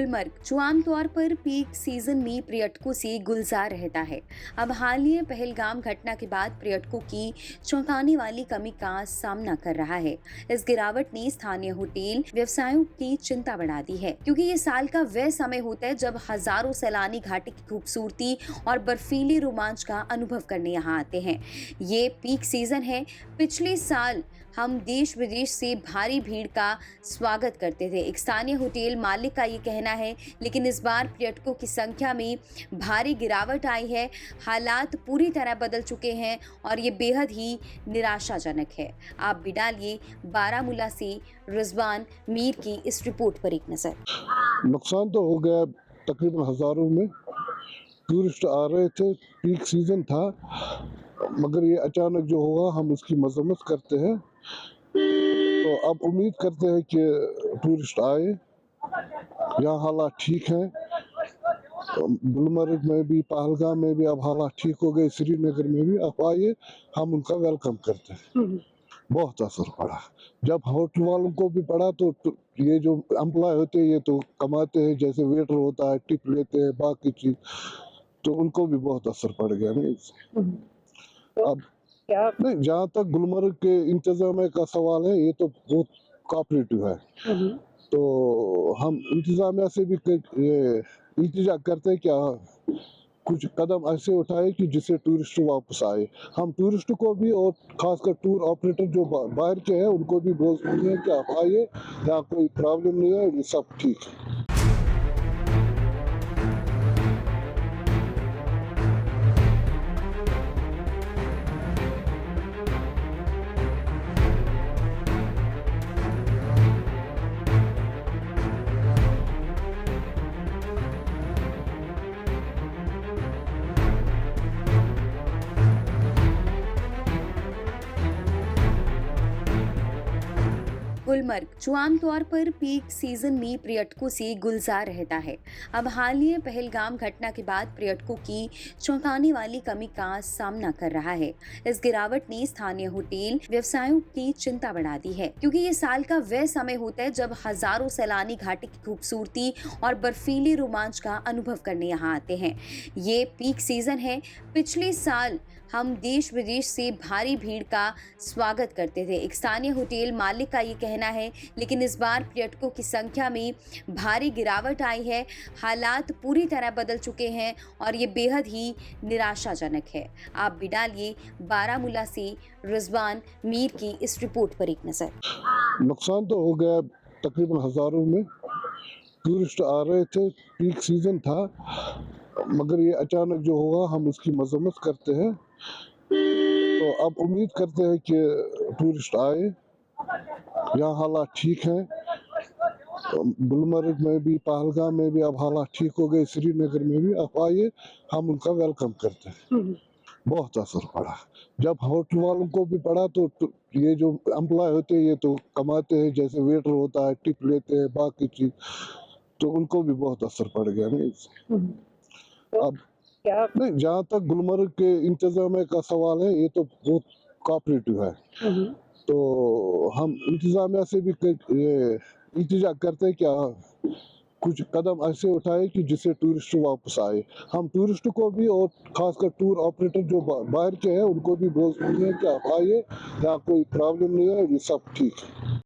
गुलमर्ग, जो आमतौर पर पीक सीजन में पर्यटकों से गुलजार रहता है, अब हालिया पहलगाम घटना के बाद पर्यटकों की चौंकाने वाली कमी का सामना कर रहा है। इस गिरावट ने स्थानीय होटल व्यवसायों की चिंता बढ़ा दी है, क्योंकि ये साल का वह समय होता है जब हजारों सैलानी घाटी की खूबसूरती और बर्फीले रोमांच का अनुभव करने यहाँ आते हैं। ये पीक सीजन है। पिछले साल हम देश विदेश से भारी भीड़ का स्वागत करते थे, एक स्थानीय होटल मालिक का ये कहना है। लेकिन इस बार पर्यटकों की संख्या में भारी गिरावट आई है। हालात पूरी तरह बदल चुके हैं और ये बेहद ही निराशाजनक है। आप भी डालिए बारामूला से रिजवान मीर की इस रिपोर्ट पर एक नजर। नुकसान तो हो गया, तकरीबन हजारों में टूरिस्ट आ रहे थे, पीक सीजन था, मगर ये अचानक जो हुआ हम उसकी मजम्मत करते हैं। तो अब उम्मीद करते हैं कि टूरिस्ट आए, यहाँ हालात ठीक हैं। गुलमर्ग में भी, पहलगाम में भी अब हालात ठीक हो गए, श्रीनगर में भी अब आइए, हम उनका वेलकम करते हैं। बहुत असर पड़ा, जब होटल वालों को भी पड़ा तो ये जो एम्प्लॉय होते हैं ये तो कमाते हैं, जैसे वेटर होता है टिप लेते हैं बाकी चीज, तो उनको भी बहुत असर पड़ गया नहीं इससे। अब क्या नहीं, जहाँ तक गुलमर्ग के इंतजाम का सवाल है, ये तो बहुत कोऑपरेटिव है। तो हम इंतजामिया से भी ये इल्तिजा करते हैं क्या कुछ कदम ऐसे उठाए कि जिससे टूरिस्ट वापस आए। हम टूरिस्ट को भी और खासकर टूर ऑपरेटर जो बाहर के हैं उनको भी बोलते हैं कि आप आइए, यहाँ कोई प्रॉब्लम नहीं है, ये सब ठीक है। गुलमर्ग, जो आमतौर पर पीक सीजन में पर्यटकों से गुलजार रहता है, अब हालिया पहलगाम घटना के बाद पर्यटकों की चौंकाने वाली कमी का सामना कर रहा है। इस गिरावट ने स्थानीय होटल व्यवसायों की चिंता बढ़ा दी है, क्योंकि ये साल का वह समय होता है जब हजारों सैलानी घाटी की खूबसूरती और बर्फीले रोमांच का अनुभव करने यहाँ आते हैं। ये पीक सीजन है। पिछले साल हम देश विदेश से भारी भीड़ का स्वागत करते थे, एक स्थानीय होटल मालिक का ये कहना है। लेकिन इस बार पर्यटकों की संख्या में भारी गिरावट आई है। हालात पूरी तरह बदल चुके हैं और ये बेहद ही निराशाजनक है। आप भी डालिए बारामूला से रिजवान मीर की इस रिपोर्ट पर एक नजर। नुकसान तो हो गया, तकरीबन हजारों में टूरिस्ट आ रहे थे, पीक सीजन था, मगर ये अचानक जो हुआ हम उसकी मजम्मत करते हैं। तो अब उम्मीद करते हैं कि टूरिस्ट आए, यहाँ हालात ठीक हैं। गुलमर्ग में भी, पहलगाम में भी अब हालात ठीक हो गए, श्रीनगर में भी अब आइए, हम उनका वेलकम करते हैं। बहुत असर पड़ा, जब होटल वालों को भी पड़ा तो ये जो एम्प्लॉय होते हैं ये तो कमाते हैं, जैसे वेटर होता है टिप लेते हैं बाकी चीज, तो उनको भी बहुत असर पड़ गया नहीं इससे। अब क्या नहीं, जहाँ तक गुलमर्ग के इंतजाम का सवाल है, ये तो बहुत कोऑपरेटिव है। तो हम इंतजामिया से भी ये इल्तिजा करते हैं क्या कुछ कदम ऐसे उठाए कि जिससे टूरिस्ट वापस आए। हम टूरिस्ट को भी और खासकर टूर ऑपरेटर जो बाहर के हैं उनको भी बोलते हैं कि आप आइए, यहाँ कोई प्रॉब्लम नहीं है, ये सब ठीक है।